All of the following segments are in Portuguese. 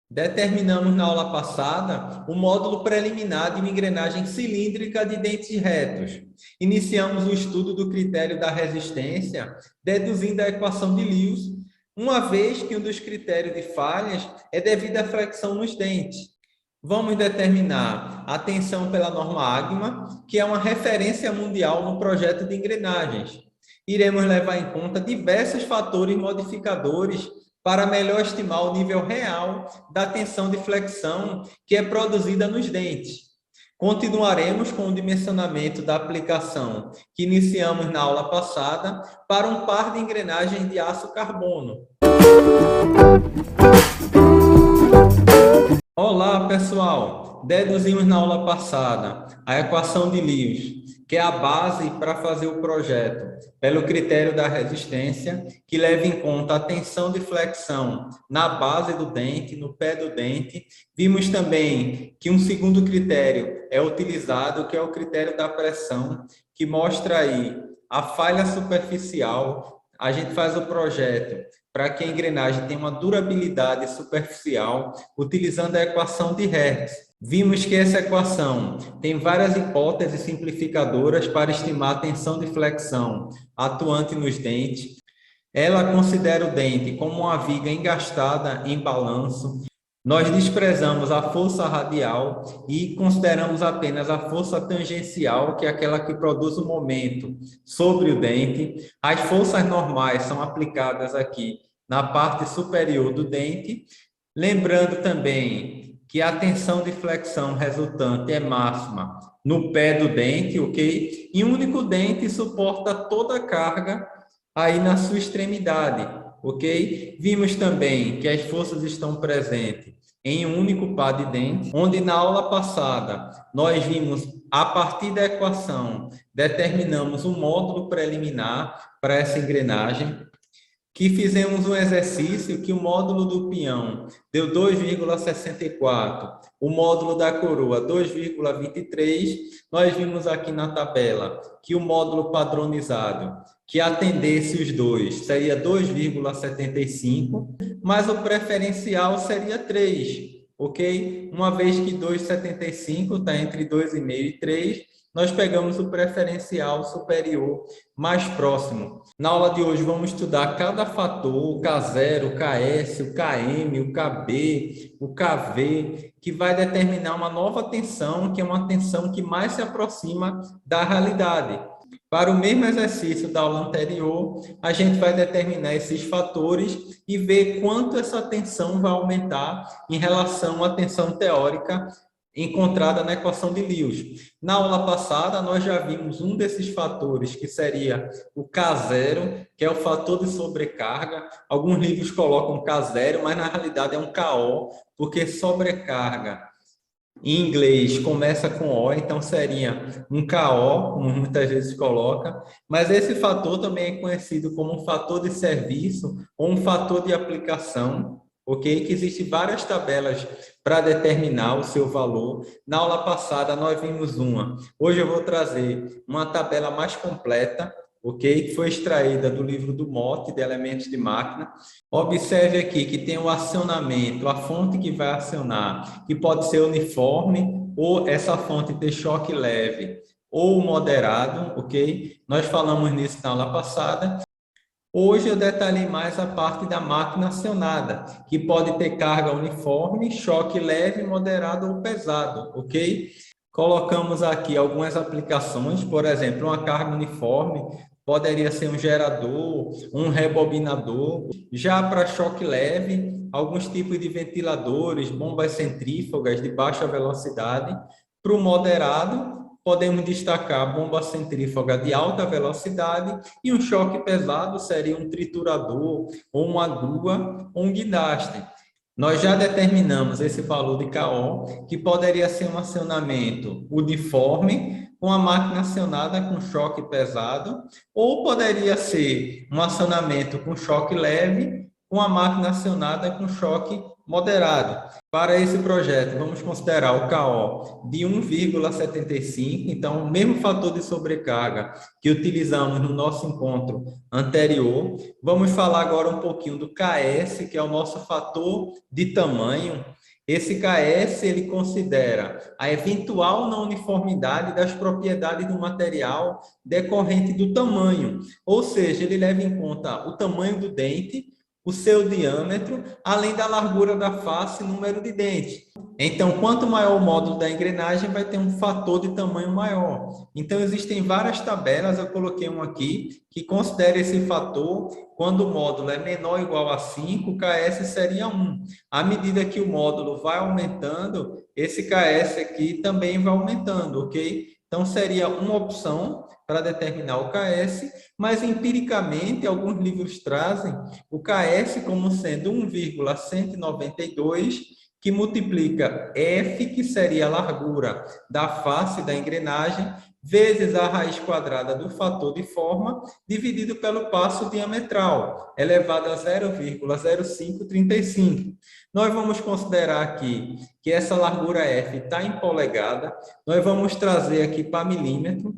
Determinamos na aula passada o módulo preliminar de uma engrenagem cilíndrica de dentes retos. Iniciamos o estudo do critério da resistência, deduzindo a equação de Lewis, uma vez que um dos critérios de falhas é devido à flexão nos dentes. Vamos determinar a tensão pela norma AGMA, que é uma referência mundial no projeto de engrenagens. Iremos levar em conta diversos fatores modificadores para melhor estimar o nível real da tensão de flexão que é produzida nos dentes. Continuaremos com o dimensionamento da aplicação que iniciamos na aula passada para um par de engrenagens de aço carbono. Olá, pessoal! Deduzimos na aula passada a equação de Lewis, que é a base para fazer o projeto, pelo critério da resistência, que leva em conta a tensão de flexão na base do dente, no pé do dente. Vimos também que um segundo critério é utilizado, que é o critério da pressão, que mostra aí a falha superficial. A gente faz o projeto para que a engrenagem tenha uma durabilidade superficial, utilizando a equação de Hertz. Vimos que essa equação tem várias hipóteses simplificadoras para estimar a tensão de flexão atuante nos dentes. Ela considera o dente como uma viga engastada em balanço. Nós desprezamos a força radial e consideramos apenas a força tangencial, que é aquela que produz o momento sobre o dente. As forças normais são aplicadas aqui na parte superior do dente. Lembrando também que a tensão de flexão resultante é máxima no pé do dente, ok? E um único dente suporta toda a carga aí na sua extremidade, ok? Vimos também que as forças estão presentes em um único par de dentes, onde na aula passada nós vimos, a partir da equação, determinamos um módulo preliminar para essa engrenagem, que fizemos um exercício que o módulo do peão deu 2,64, o módulo da coroa 2,23. Nós vimos aqui na tabela que o módulo padronizado, que atendesse os dois, seria 2,75, mas o preferencial seria 3, ok? Uma vez que 2,75 está entre 2,5 e 3, nós pegamos o preferencial superior mais próximo. Na aula de hoje vamos estudar cada fator, o K0, o KS, o KM, o KB, o KV, que vai determinar uma nova tensão, que é uma tensão que mais se aproxima da realidade. Para o mesmo exercício da aula anterior, a gente vai determinar esses fatores e ver quanto essa tensão vai aumentar em relação à tensão teórica encontrada na equação de Lewis. Na aula passada, nós já vimos um desses fatores, que seria o K0, que é o fator de sobrecarga. Alguns livros colocam K0, mas na realidade é um KO, porque sobrecarga em inglês começa com O, então seria um KO, como muitas vezes coloca, mas esse fator também é conhecido como um fator de serviço ou um fator de aplicação, ok? Que existem várias tabelas para determinar o seu valor. Na aula passada nós vimos uma. Hoje eu vou trazer uma tabela mais completa, ok? Que foi extraída do livro do Mote, de Elementos de Máquina. Observe aqui que tem o acionamento, a fonte que vai acionar, que pode ser uniforme, ou essa fonte ter choque leve ou moderado, ok? Nós falamos nisso na aula passada. Hoje eu detalhei mais a parte da máquina acionada, que pode ter carga uniforme, choque leve, moderado ou pesado, ok? Colocamos aqui algumas aplicações, por exemplo, uma carga uniforme poderia ser um gerador, um rebobinador. Já para choque leve, alguns tipos de ventiladores, bombas centrífugas de baixa velocidade. Para o moderado, podemos destacar a bomba centrífuga de alta velocidade e um choque pesado seria um triturador, ou uma grua, ou um guindaste. Nós já determinamos esse valor de KO, que poderia ser um acionamento uniforme, com a máquina acionada com choque pesado, ou poderia ser um acionamento com choque leve, com a máquina acionada com choque moderado. Para esse projeto, vamos considerar o KO de 1,75, então, o mesmo fator de sobrecarga que utilizamos no nosso encontro anterior. Vamos falar agora um pouquinho do KS, que é o nosso fator de tamanho. Esse KS, ele considera a eventual não uniformidade das propriedades do material decorrente do tamanho, ou seja, ele leva em conta o tamanho do dente, o seu diâmetro, além da largura da face e número de dentes. Então, quanto maior o módulo da engrenagem, vai ter um fator de tamanho maior. Então, existem várias tabelas, eu coloquei uma aqui, que considera esse fator. Quando o módulo é menor ou igual a 5, o KS seria 1. À medida que o módulo vai aumentando, esse KS aqui também vai aumentando, ok? Então, seria uma opção para determinar o KS, mas empiricamente, alguns livros trazem o KS como sendo 1,192, que multiplica F, que seria a largura da face da engrenagem, vezes a raiz quadrada do fator de forma, dividido pelo passo diametral, elevado a 0,0535. Nós vamos considerar aqui que essa largura F está em polegada, nós vamos trazer aqui para milímetro,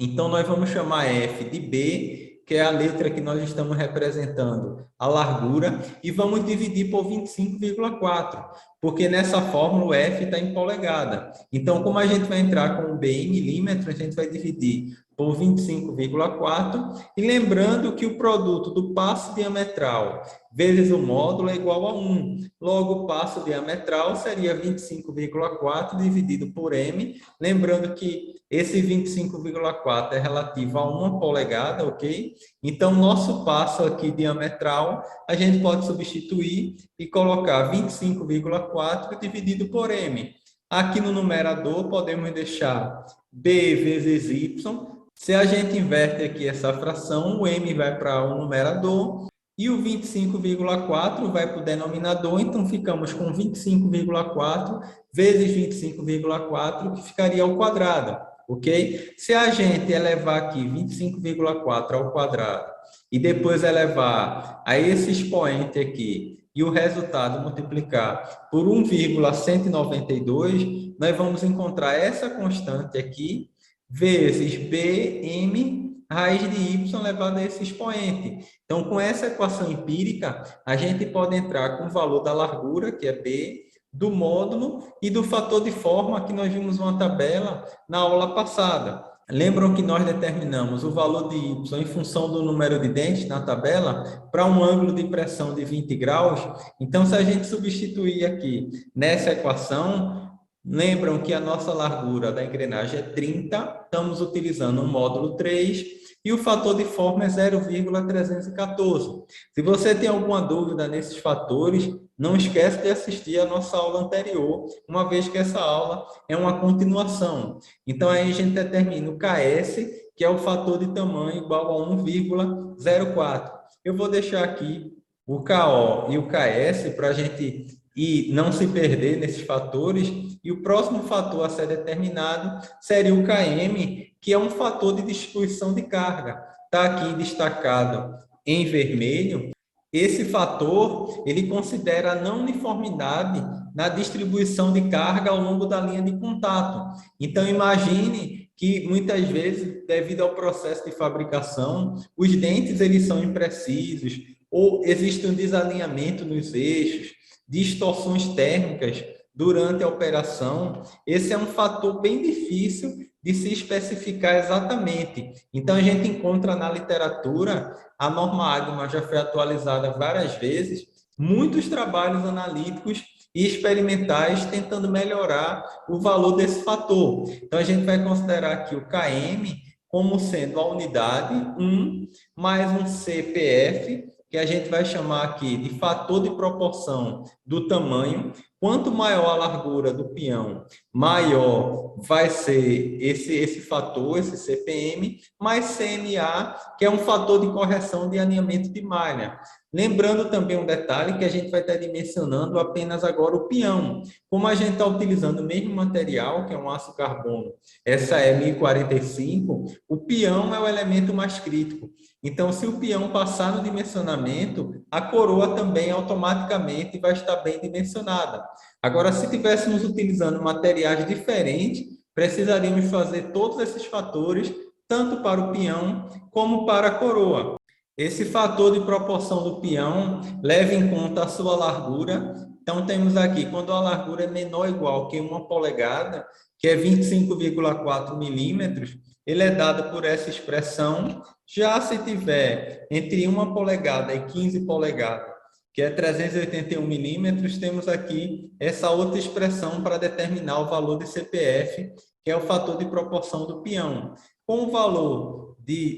então nós vamos chamar F de B, que é a letra que nós estamos representando, a largura, e vamos dividir por 25,4, porque nessa fórmula o F está em polegada. Então, como a gente vai entrar com o B em milímetro, a gente vai dividir por 25,4, e lembrando que o produto do passo diametral vezes o módulo é igual a 1. Logo, o passo diametral seria 25,4 dividido por M, lembrando que esse 25,4 é relativo a 1 polegada, ok? Então, nosso passo aqui diametral, a gente pode substituir e colocar 25,4 dividido por M. Aqui no numerador, podemos deixar B vezes Y. Se a gente inverte aqui essa fração, o M vai para o numerador e o 25,4 vai para o denominador, então ficamos com 25,4 vezes 25,4, que ficaria ao quadrado, ok? Se a gente elevar aqui 25,4 ao quadrado e depois elevar a esse expoente aqui e o resultado multiplicar por 1,192, nós vamos encontrar essa constante aqui, vezes Bm raiz de y elevado a esse expoente. Então, com essa equação empírica, a gente pode entrar com o valor da largura, que é B, do módulo e do fator de forma, que nós vimos uma tabela na aula passada. Lembram que nós determinamos o valor de y em função do número de dentes na tabela para um ângulo de pressão de 20 graus? Então, se a gente substituir aqui nessa equação, lembram que a nossa largura da engrenagem é 30, estamos utilizando o módulo 3 e o fator de forma é 0,314. Se você tem alguma dúvida nesses fatores, não esquece de assistir a nossa aula anterior, uma vez que essa aula é uma continuação. Então, aí a gente determina o KS, que é o fator de tamanho igual a 1,04. Eu vou deixar aqui o KO e o KS para a gente não se perder nesses fatores. E o próximo fator a ser determinado seria o KM, que é um fator de distribuição de carga. Está aqui destacado em vermelho. Esse fator, ele considera a não uniformidade na distribuição de carga ao longo da linha de contato. Então, imagine que muitas vezes, devido ao processo de fabricação, os dentes eles são imprecisos, ou existe um desalinhamento nos eixos, distorções térmicas durante a operação. Esse é um fator bem difícil de se especificar exatamente. Então, a gente encontra na literatura, a norma AGMA já foi atualizada várias vezes, muitos trabalhos analíticos e experimentais tentando melhorar o valor desse fator. Então, a gente vai considerar aqui o KM como sendo a unidade 1 mais um CPF, que a gente vai chamar aqui de fator de proporção do tamanho. Quanto maior a largura do peão, maior vai ser esse fator, esse CPM, mais CMA, que é um fator de correção de alinhamento de malha. Lembrando também um detalhe que a gente vai estar dimensionando apenas agora o peão. Como a gente está utilizando o mesmo material, que é um aço carbono, essa é 1045, o peão é o elemento mais crítico. Então, se o peão passar no dimensionamento, a coroa também automaticamente vai estar bem dimensionada. Agora, se estivéssemos utilizando materiais diferentes, precisaríamos fazer todos esses fatores, tanto para o peão como para a coroa. Esse fator de proporção do peão leva em conta a sua largura, Então, temos aqui, quando a largura é menor ou igual que 1 polegada, que é 25,4 milímetros, ele é dado por essa expressão. Já se tiver entre 1 polegada e 15 polegadas, que é 381 milímetros, temos aqui essa outra expressão para determinar o valor de CPF, que é o fator de proporção do peão. Com o valor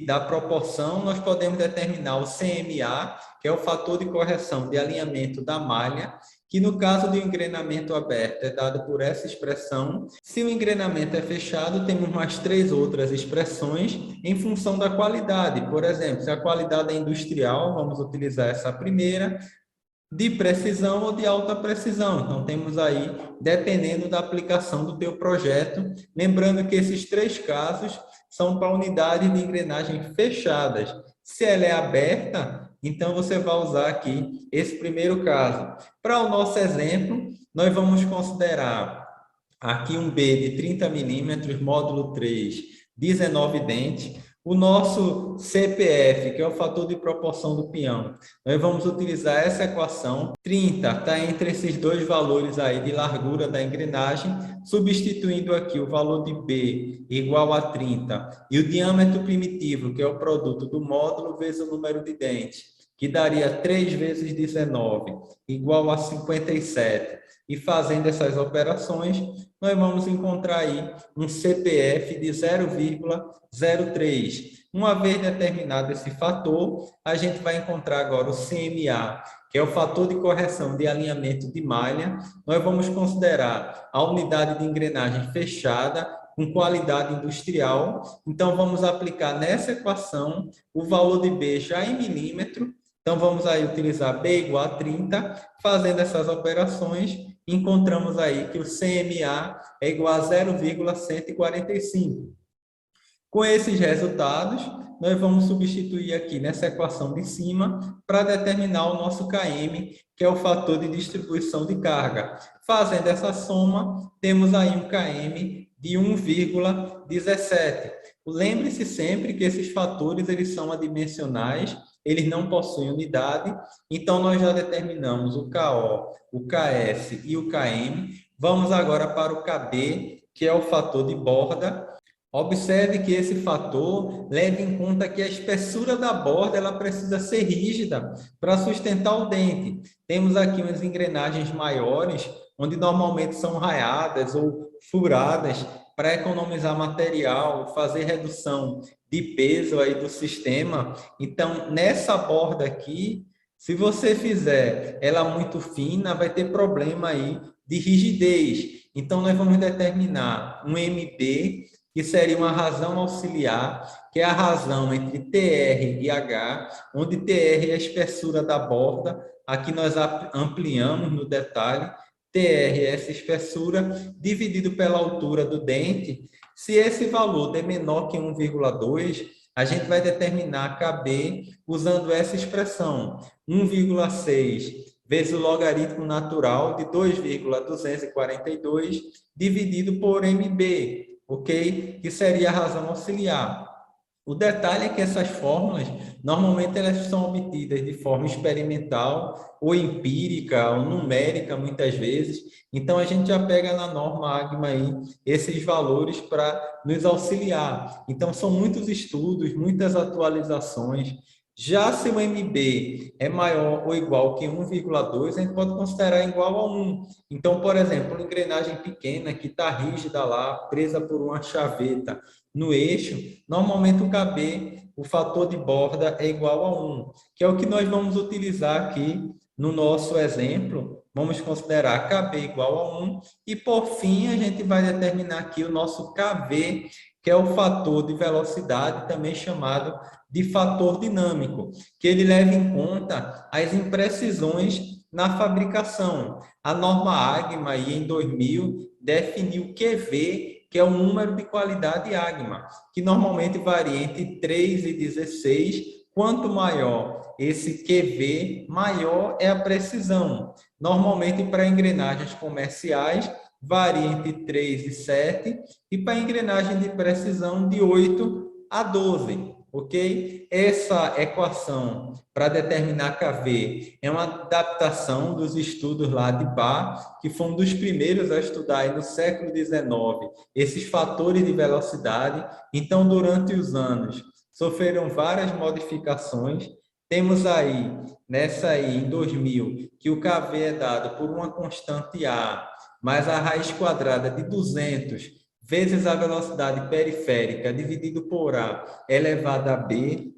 da proporção, nós podemos determinar o CMA, que é o fator de correção de alinhamento da malha, que no caso do engrenamento aberto é dado por essa expressão. Se o engrenamento é fechado, temos mais 3 outras expressões em função da qualidade. Por exemplo, se a qualidade é industrial, vamos utilizar essa primeira, de precisão ou de alta precisão. Então, temos aí, dependendo da aplicação do teu projeto, lembrando que esses 3 casos são para unidades de engrenagem fechadas. Se ela é aberta, então você vai usar aqui esse primeiro caso. Para o nosso exemplo, nós vamos considerar aqui um B de 30 milímetros, módulo 3, 19 dentes. O nosso CPF, que é o fator de proporção do peão, nós vamos utilizar essa equação. 30 está entre esses 2 valores aí de largura da engrenagem, substituindo aqui o valor de B igual a 30 e o diâmetro primitivo, que é o produto do módulo, vezes o número de dentes, que daria 3 vezes 19, igual a 57. E fazendo essas operações, nós vamos encontrar aí um CPF de 0,03. Uma vez determinado esse fator, a gente vai encontrar agora o CMA, que é o fator de correção de alinhamento de malha. Nós vamos considerar a unidade de engrenagem fechada com qualidade industrial. Então, vamos aplicar nessa equação o valor de B já em milímetro. Então, vamos aí utilizar B igual a 30. Fazendo essas operações, encontramos aí que o CMA é igual a 0,145. Com esses resultados, nós vamos substituir aqui nessa equação de cima para determinar o nosso KM, que é o fator de distribuição de carga. Fazendo essa soma, temos aí um KM de 1,17. Lembre-se sempre que esses fatores eles são adimensionais, eles não possuem unidade, então nós já determinamos o KO, o KS e o KM. Vamos agora para o KB, que é o fator de borda. Observe que esse fator leva em conta que a espessura da borda ela precisa ser rígida para sustentar o dente. Temos aqui umas engrenagens maiores, onde normalmente são raiadas ou furadas para economizar material, fazer redução de peso aí do sistema. Então, nessa borda aqui, se você fizer ela muito fina, vai ter problema aí de rigidez. Então, nós vamos determinar um MB, que seria uma razão auxiliar, que é a razão entre TR e H, onde TR é a espessura da borda, aqui nós ampliamos no detalhe, TR é essa espessura, dividido pela altura do dente. Se esse valor der menor que 1,2, a gente vai determinar KB usando essa expressão, 1,6 vezes o logaritmo natural de 2,242 dividido por MB, ok? Que seria a razão auxiliar. O detalhe é que essas fórmulas, normalmente elas são obtidas de forma experimental, ou empírica, ou numérica, muitas vezes. Então, a gente já pega na norma AGMA aí esses valores para nos auxiliar. Então, são muitos estudos, muitas atualizações. Já se o MB é maior ou igual que 1,2, a gente pode considerar igual a 1. Então, por exemplo, uma engrenagem pequena que está rígida lá, presa por uma chaveta no eixo, normalmente o KB, o fator de borda, é igual a 1, que é o que nós vamos utilizar aqui no nosso exemplo. Vamos considerar KB igual a 1 e, por fim, a gente vai determinar aqui o nosso KV, que é o fator de velocidade, também chamado de fator dinâmico, que ele leva em conta as imprecisões na fabricação. A norma AGMA, aí, em 2000, definiu QV, que é o número de qualidade AGMA, que normalmente varia entre 3 e 16. Quanto maior esse QV, maior é a precisão. Normalmente, para engrenagens comerciais, varia entre 3 e 7, e para engrenagem de precisão, de 8 a 12. ok? Essa equação para determinar KV é uma adaptação dos estudos lá de Bar, que foi um dos primeiros a estudar aí no século XIX esses fatores de velocidade. Então, durante os anos, sofreram várias modificações. Temos aí, nessa aí, em 2000, que o KV é dado por uma constante A, mais a raiz quadrada de 200 vezes a velocidade periférica dividido por A elevado a B,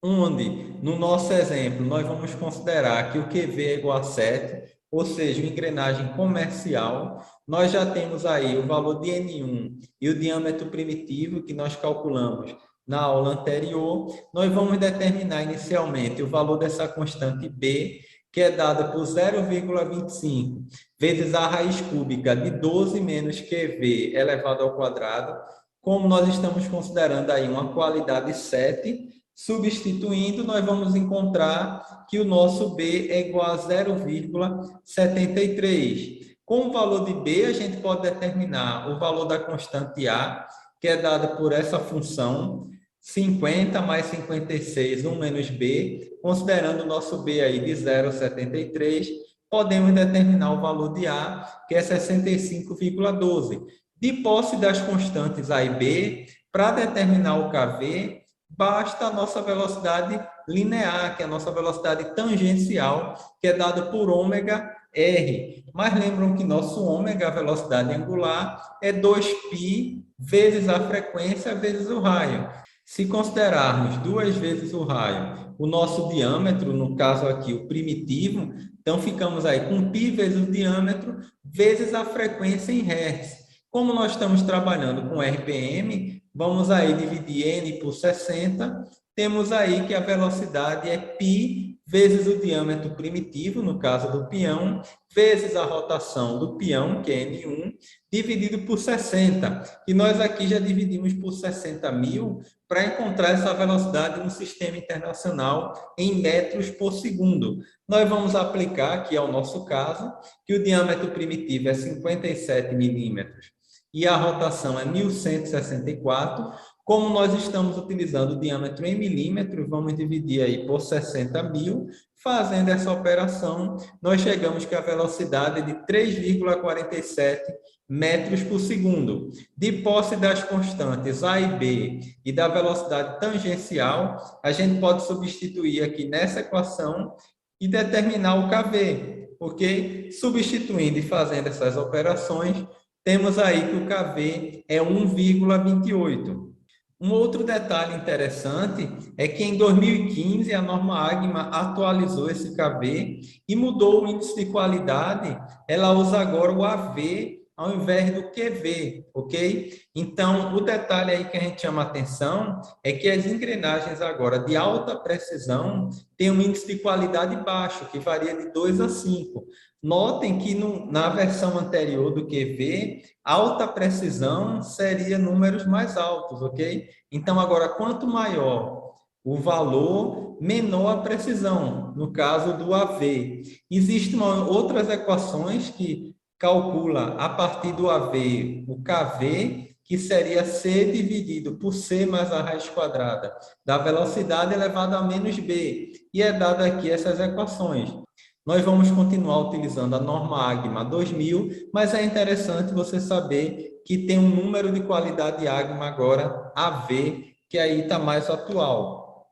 onde, no nosso exemplo, nós vamos considerar que o QV é igual a 7, ou seja, uma engrenagem comercial. Nós já temos aí o valor de N1 e o diâmetro primitivo que nós calculamos na aula anterior. Nós vamos determinar inicialmente o valor dessa constante B, que é dada por 0,25 vezes a raiz cúbica de 12 menos QV elevado ao quadrado. Como nós estamos considerando aí uma qualidade 7, substituindo, nós vamos encontrar que o nosso B é igual a 0,73. Com o valor de B, a gente pode determinar o valor da constante A, que é dada por essa função, 50 mais 56, 1 menos B, considerando o nosso B aí de 0,73, podemos determinar o valor de A, que é 65,12. De posse das constantes A e B, para determinar o KV, basta a nossa velocidade linear, que é a nossa velocidade tangencial, que é dada por ômega R. Mas lembram que nosso ômega, a velocidade angular, é 2π vezes a frequência vezes o raio. Se considerarmos 2 vezes o raio, o nosso diâmetro, no caso aqui o primitivo, então ficamos aí com π vezes o diâmetro vezes a frequência em Hz. Como nós estamos trabalhando com RPM, vamos aí dividir N por 60, temos aí que a velocidade é π vezes o diâmetro primitivo, no caso do peão, vezes a rotação do peão, que é N1, dividido por 60. E nós aqui já dividimos por 60.000 para encontrar essa velocidade no sistema internacional em metros por segundo. Nós vamos aplicar aqui ao nosso caso, que o diâmetro primitivo é 57 milímetros e a rotação é 1164. Como nós estamos utilizando o diâmetro em milímetros, vamos dividir aí por 60.000. Fazendo essa operação, nós chegamos que a velocidade é de 3,47 metros por segundo. De posse das constantes A e B e da velocidade tangencial, a gente pode substituir aqui nessa equação e determinar o KV, ok? Substituindo e fazendo essas operações, temos aí que o KV é 1,28. Um outro detalhe interessante é que em 2015 a norma AGMA atualizou esse KV e mudou o índice de qualidade. Ela usa agora o AV ao invés do QV, ok? Então, o detalhe aí que a gente chama atenção é que as engrenagens agora de alta precisão têm um índice de qualidade baixo, que varia de 2 a 5. Notem que na versão anterior do QV, alta precisão seria números mais altos, ok? Então, agora, quanto maior o valor, menor a precisão, no caso do AV. Existem outras equações que calcula a partir do AV o KV, que seria C dividido por C mais a raiz quadrada da velocidade elevado a menos B. E é dado aqui essas equações. Nós vamos continuar utilizando a norma AGMA 2000, mas é interessante você saber que tem um número de qualidade AGMA agora, AV, que aí está mais atual.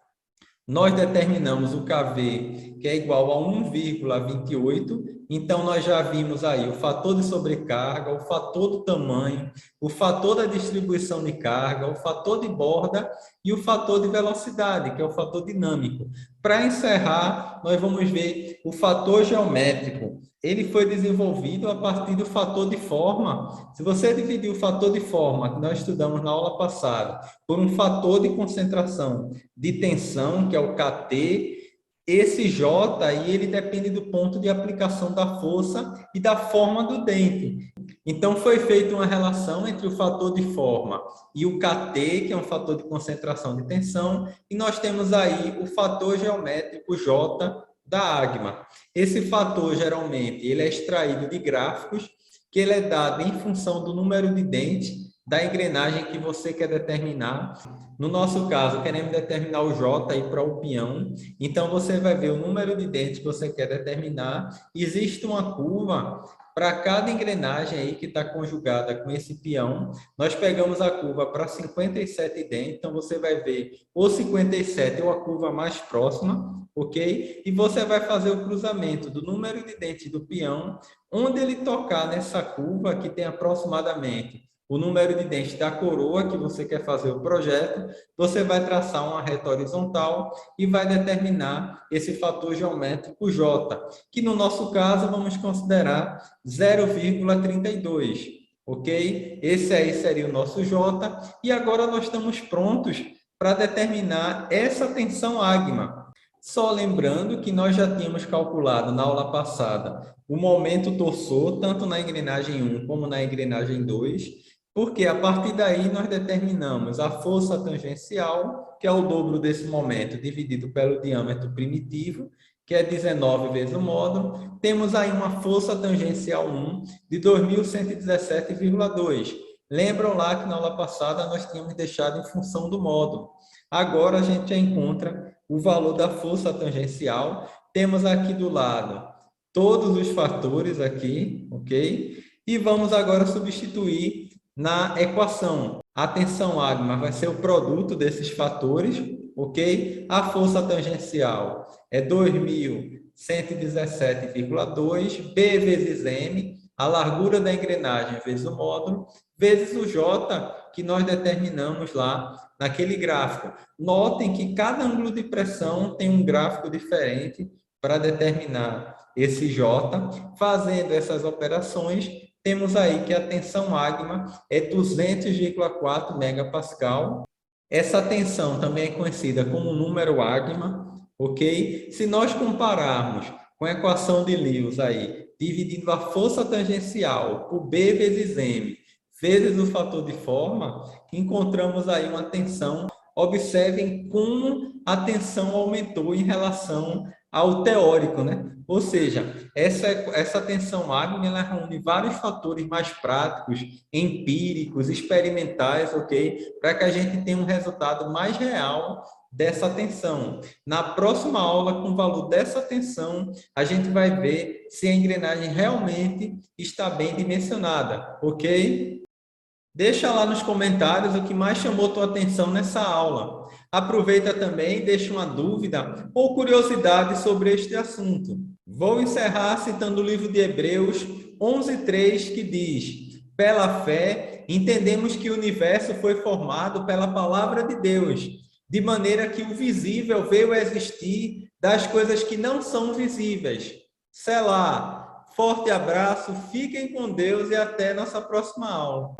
Nós determinamos o KV, que é igual a 1,28, então nós já vimos aí o fator de sobrecarga, o fator do tamanho, o fator da distribuição de carga, o fator de borda e o fator de velocidade, que é o fator dinâmico. Para encerrar, nós vamos ver o fator geométrico. Ele foi desenvolvido a partir do fator de forma. Se você dividir o fator de forma, que nós estudamos na aula passada, por um fator de concentração de tensão, que é o KT, esse J aí, ele depende do ponto de aplicação da força e da forma do dente. Então, foi feita uma relação entre o fator de forma e o KT, que é um fator de concentração de tensão, e nós temos aí o fator geométrico J da AGMA. Esse fator, geralmente, ele é extraído de gráficos, que ele é dado em função do número de dentes da engrenagem que você quer determinar. No nosso caso, queremos determinar o J aí para o peão. Então, você vai ver o número de dentes que você quer determinar. Existe uma curva para cada engrenagem aí que está conjugada com esse peão. Nós pegamos a curva para 57 dentes. Então, você vai ver o 57 ou a curva mais próxima, ok? E você vai fazer o cruzamento do número de dentes do peão, onde ele tocar nessa curva, que tem aproximadamente o número de dentes da coroa que você quer fazer o projeto, você vai traçar uma reta horizontal e vai determinar esse fator geométrico J, que no nosso caso vamos considerar 0,32, ok? Esse aí seria o nosso J, e agora nós estamos prontos para determinar essa tensão ágma. Só lembrando que nós já tínhamos calculado na aula passada o momento torsor, tanto na engrenagem 1 como na engrenagem 2, porque a partir daí nós determinamos a força tangencial, que é o dobro desse momento, dividido pelo diâmetro primitivo, que é 19 vezes o módulo. Temos aí uma força tangencial 1 de 2.117,2. Lembram lá que na aula passada nós tínhamos deixado em função do módulo. Agora a gente já encontra o valor da força tangencial. Temos aqui do lado todos os fatores aqui, ok? E vamos agora substituir na equação. A tensão ágma vai ser o produto desses fatores, ok? A força tangencial é 2.117,2, B vezes M, a largura da engrenagem vezes o módulo, vezes o J, que nós determinamos lá naquele gráfico. Notem que cada ângulo de pressão tem um gráfico diferente para determinar esse J. Fazendo essas operações, temos aí que a tensão ágma é 200,4 megapascal. Essa tensão também é conhecida como número ágma, ok? Se nós compararmos com a equação de Lewis aí, dividindo a força tangencial por B vezes M, vezes o fator de forma, encontramos aí uma tensão. Observem como a tensão aumentou em relação ao teórico, né? Ou seja, essa tensão ágma, ela reúne vários fatores mais práticos, empíricos, experimentais, ok? Para que a gente tenha um resultado mais real dessa tensão. Na próxima aula, com o valor dessa tensão, a gente vai ver se a engrenagem realmente está bem dimensionada, ok? Deixa lá nos comentários o que mais chamou tua atenção nessa aula. Aproveita também e deixa uma dúvida ou curiosidade sobre este assunto. Vou encerrar citando o livro de Hebreus 11:3, que diz: pela fé, entendemos que o universo foi formado pela palavra de Deus, de maneira que o visível veio a existir das coisas que não são visíveis. Selá. Forte abraço, fiquem com Deus e até nossa próxima aula.